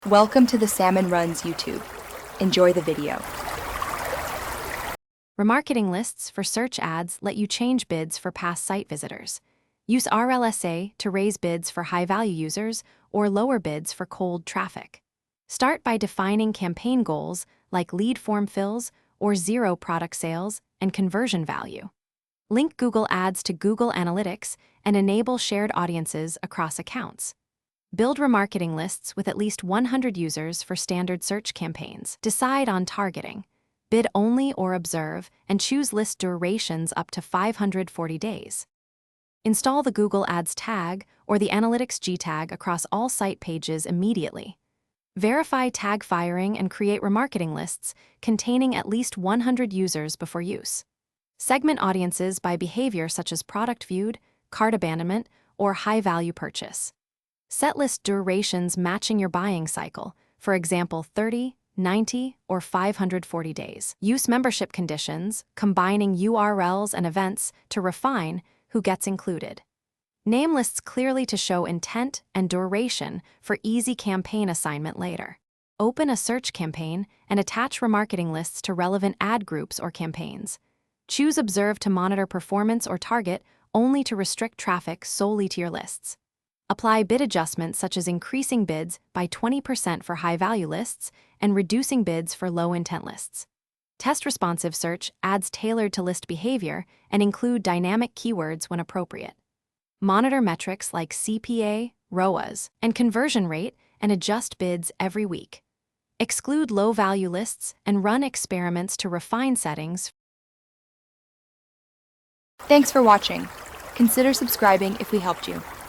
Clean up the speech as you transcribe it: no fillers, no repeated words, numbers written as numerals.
Welcome to the Salmon Runs YouTube. Enjoy the video. Remarketing lists for search ads let you change bids for past site visitors. Use Rlsa to raise bids for high-value users or lower bids for cold traffic. Start by defining campaign goals like lead form fills or zero product sales and conversion value. Link Google Ads to Google Analytics and enable shared audiences across accounts. Build remarketing lists with at least 100 users for standard search campaigns. Decide on targeting. Bid only or observe, and choose list durations up to 540 days. Install the Google Ads tag or the Analytics G tag across all site pages immediately. Verify tag firing and create remarketing lists containing at least 100 users before use. Segment audiences by behavior such as product viewed, cart abandonment, or high-value purchase. Set list durations matching your buying cycle, for example 30, 90, or 540 days. Use membership conditions, combining URLs and events to refine who gets included. Name lists clearly to show intent and duration for easy campaign assignment later. Open a search campaign and attach remarketing lists to relevant ad groups or campaigns. Choose Observe to monitor performance or target only to restrict traffic solely to your lists. Apply bid adjustments such as increasing bids by 20% for high-value lists and reducing bids for low-intent lists. Test responsive search ads tailored to list behavior and include dynamic keywords when appropriate. Monitor metrics like CPA, ROAS, and conversion rate and adjust bids every week. Exclude low-value lists and run experiments to refine settings. Thanks for watching. Consider subscribing if we helped you.